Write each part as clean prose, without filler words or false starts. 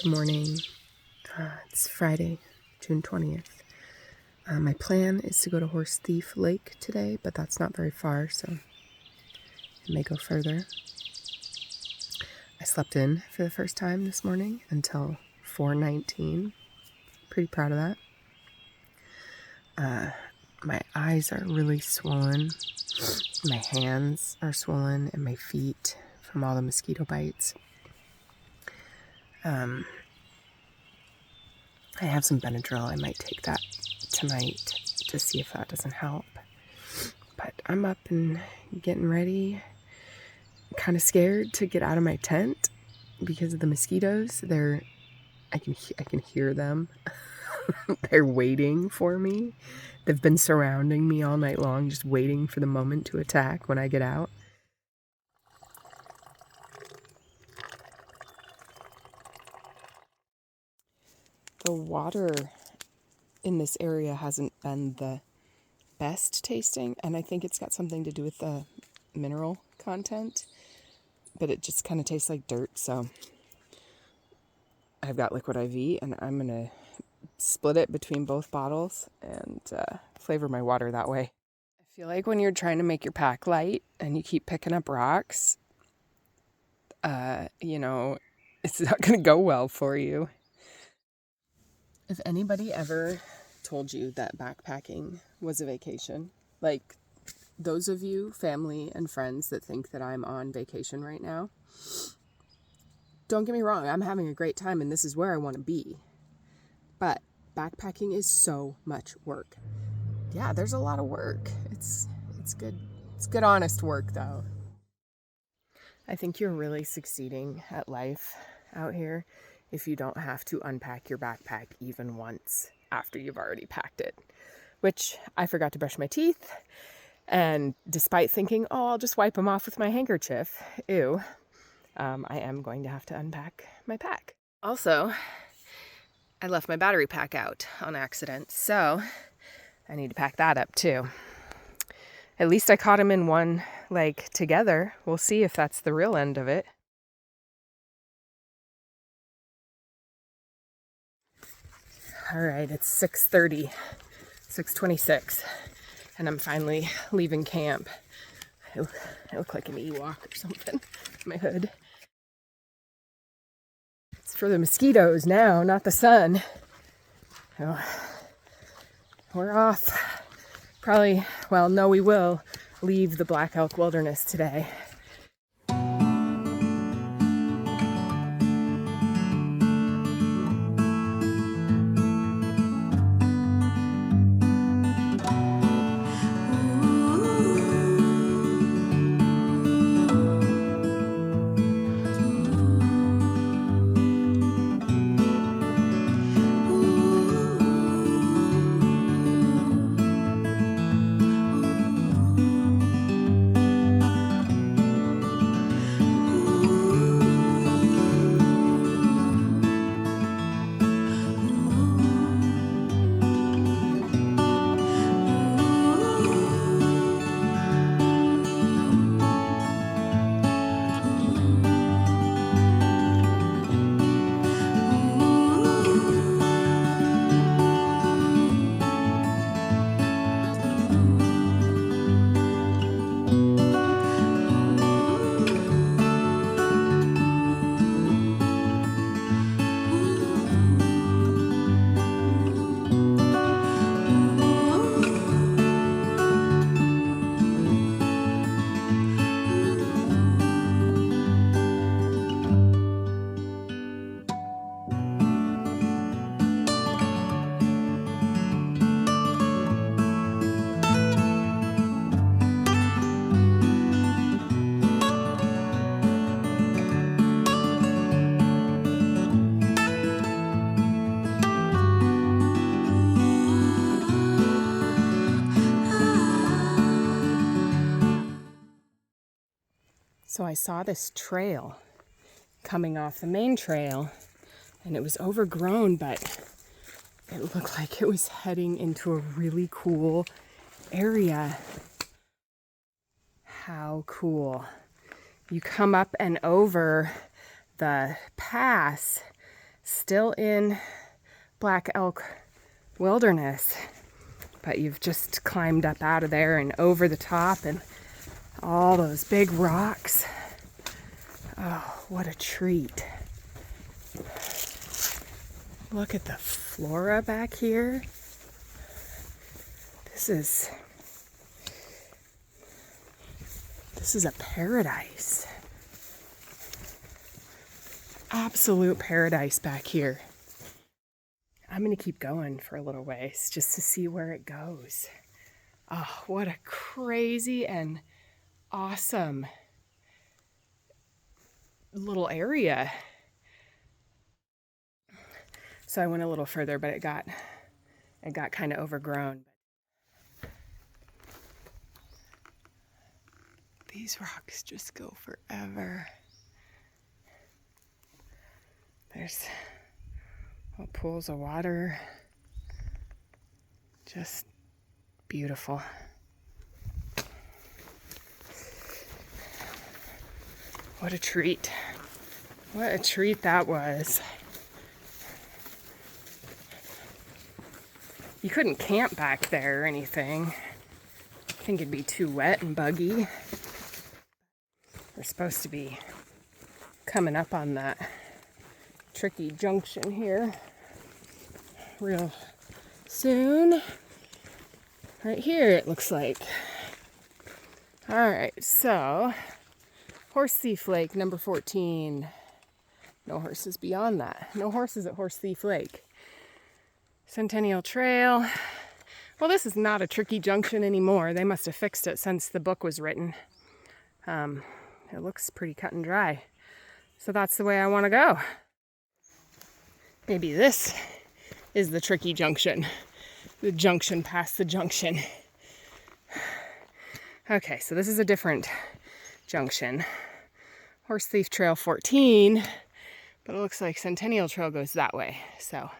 Good morning. It's Friday, June 20th. My plan is to go to Horse Thief Lake today, but that's not very far, so I may go further. I slept in for the first time this morning until 4:19. Pretty proud of that. My eyes are really swollen. My hands are swollen and my feet from all the mosquito bites. I have some Benadryl. I might take that tonight to see if that doesn't help. But I'm up and getting ready. I'm kind of scared to get out of my tent because of the mosquitoes. I can hear them. They're waiting for me. They've been surrounding me all night long, just waiting for the moment to attack when I get out. The water in this area hasn't been the best tasting, and I think it's got something to do with the mineral content, but it just kind of tastes like dirt. So I've got Liquid IV, and I'm going to split it between both bottles and flavor my water that way. I feel like when you're trying to make your pack light and you keep picking up rocks, it's not going to go well for you. If anybody ever told you that backpacking was a vacation, like those of you, family and friends that think that I'm on vacation right now, don't get me wrong, I'm having a great time and this is where I want to be. But backpacking is so much work. Yeah, there's a lot of work. It's good. It's good, honest work, though. I think you're really succeeding at life out here if you don't have to unpack your backpack even once after you've already packed it, which I forgot to brush my teeth. And despite thinking, I'll just wipe them off with my handkerchief, I am going to have to unpack my pack. Also, I left my battery pack out on accident, so I need to pack that up too. At least I caught them in one leg together. We'll see if that's the real end of it. All right, it's 6:30, 6:26, and I'm finally leaving camp. I look like an Ewok or something. My hood. It's for the mosquitoes now, not the sun. Oh, we're off. We will leave the Black Elk Wilderness today. So I saw this trail coming off the main trail, and it was overgrown, but it looked like it was heading into a really cool area. How cool. You come up and over the pass still in Black Elk Wilderness, but you've just climbed up out of there and over the top and all those big rocks. Oh, what a treat. Look at the flora back here. This is a paradise. Absolute paradise back here. I'm gonna keep going for a little ways just to see where it goes. Oh, what a crazy and awesome little area. So I went a little further, but it got kind of overgrown. These rocks just go forever. There's pools of water. Just beautiful. What a treat. What a treat that was. You couldn't camp back there or anything. I think it'd be too wet and buggy. We're supposed to be coming up on that tricky junction here real soon. Right here it looks like. Alright, so Horse Thief Lake, number 14. No horses beyond that. No horses at Horse Thief Lake. Centennial Trail. Well, this is not a tricky junction anymore. They must have fixed it since the book was written. It looks pretty cut and dry. So that's the way I want to go. Maybe this is the tricky junction. The junction past the junction. Okay, so this is a different junction. Horse Thief Trail 14, but it looks like Centennial Trail goes that way. So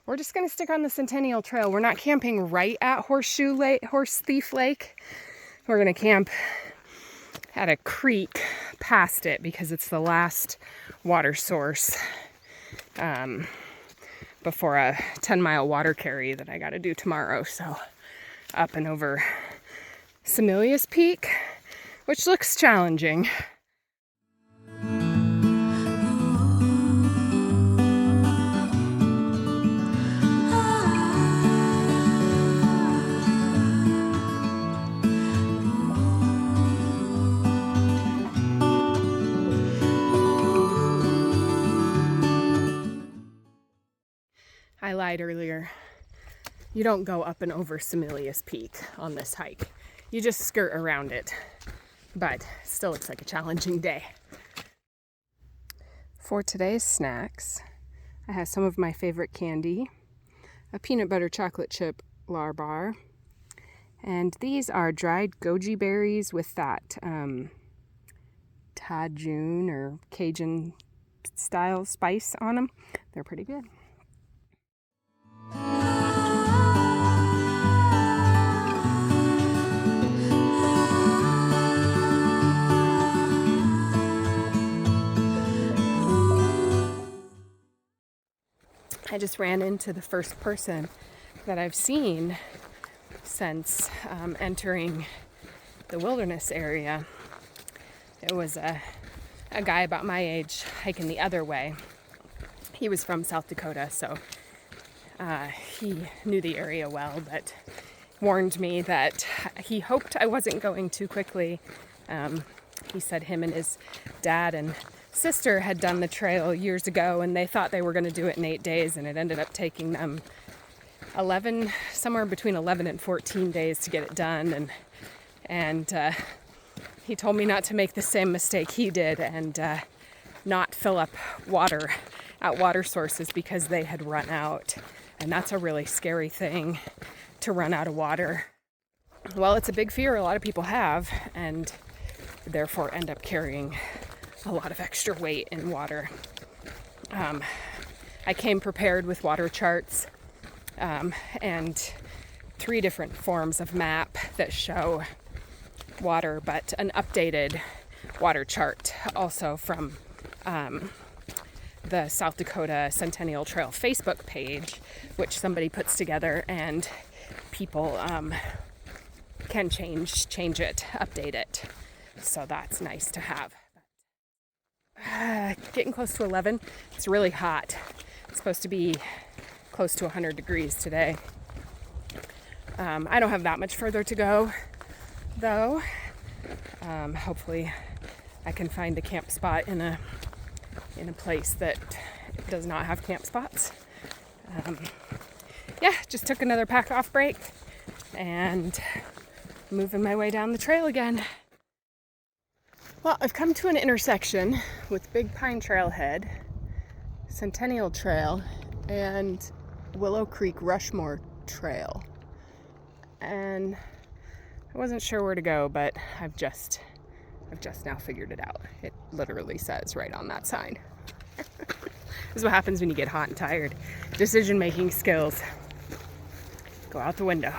we're just gonna stick on the Centennial Trail. We're not camping right at Horse Thief Lake. We're gonna camp at a creek past it because it's the last water source before a 10-mile water carry that I gotta do tomorrow. So up and over Semelius Peak, which looks challenging. I lied earlier. You don't go up and over Semelius Peak on this hike. You just skirt around it. But it still looks like a challenging day. For today's snacks, I have some of my favorite candy, a peanut butter chocolate chip lar bar, and these are dried goji berries with that Tajun or Cajun style spice on them. They're pretty good. I just ran into the first person that I've seen since entering the wilderness area. It was a guy about my age hiking the other way. He was from South Dakota, so he knew the area well, but warned me that he hoped I wasn't going too quickly. He said him and his dad and sister had done the trail years ago, and they thought they were going to do it in 8 days, and it ended up taking them somewhere between 11 and 14 days to get it done. And he told me not to make the same mistake he did and not fill up water at water sources because they had run out. And that's a really scary thing, to run out of water. Well, it's a big fear a lot of people have, and therefore end up carrying a lot of extra weight in water. I came prepared with water charts and 3 different forms of map that show water, but an updated water chart also from the South Dakota Centennial Trail Facebook page, which somebody puts together, and people can change it, update it. So that's nice to have. Getting close to 11. It's really hot. It's supposed to be close to 100 degrees today. I don't have that much further to go, though. Hopefully I can find a camp spot in a place that does not have camp spots. Just took another pack off break and moving my way down the trail again. Well, I've come to an intersection with Big Pine Trailhead, Centennial Trail, and Willow Creek Rushmore Trail. And I wasn't sure where to go, but I've just now figured it out. It literally says right on that sign. This is what happens when you get hot and tired. Decision-making skills go out the window.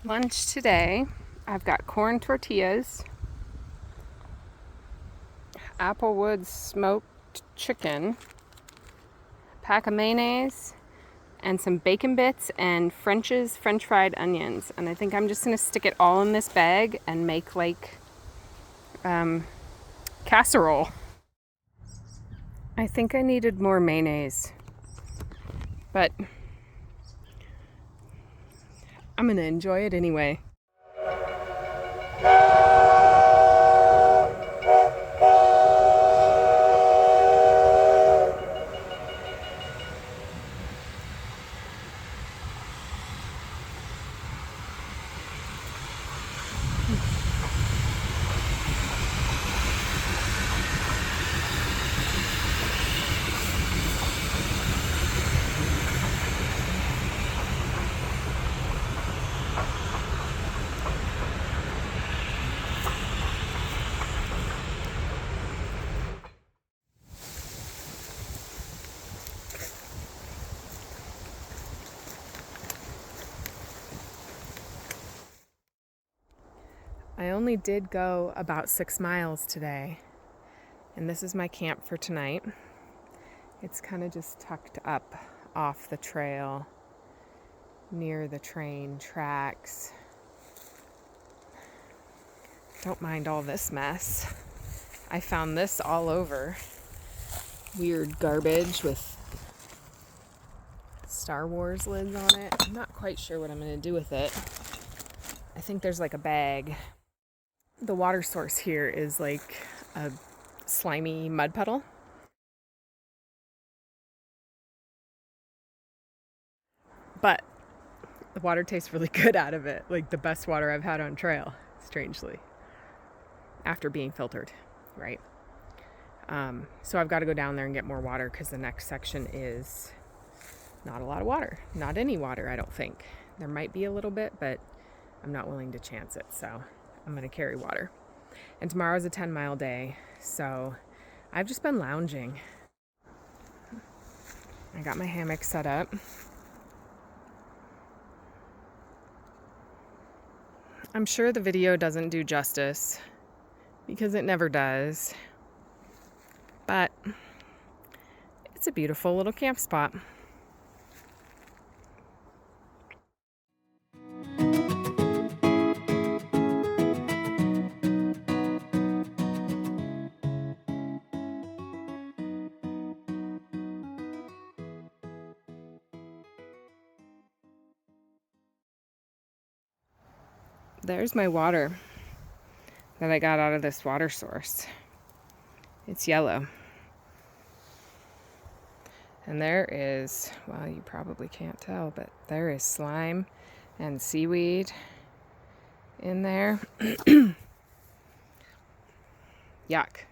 Lunch today, I've got corn tortillas, Applewood smoked chicken, pack of mayonnaise, and some bacon bits and French fried onions. And I think I'm just gonna stick it all in this bag and make like casserole. I think I needed more mayonnaise, but I'm gonna enjoy it anyway. I only did go about 6 miles today, and this is my camp for tonight. It's kind of just tucked up off the trail near the train tracks. Don't mind all this mess. I found this all over. Weird garbage with Star Wars lids on it. I'm not quite sure what I'm going to do with it. I think there's like a bag. The water source here is like a slimy mud puddle. But the water tastes really good out of it. Like the best water I've had on trail, strangely. after being filtered, right? So I've got to go down there and get more water because the next section is not a lot of water. Not any water, I don't think. There might be a little bit, but I'm not willing to chance it, so I'm going to carry water. And tomorrow's a 10-mile day, so I've just been lounging. I got my hammock set up. I'm sure the video doesn't do justice because it never does, but it's a beautiful little camp spot. There's my water that I got out of this water source. It's yellow. And there is, well, you probably can't tell, but there is slime and seaweed in there. Yuck.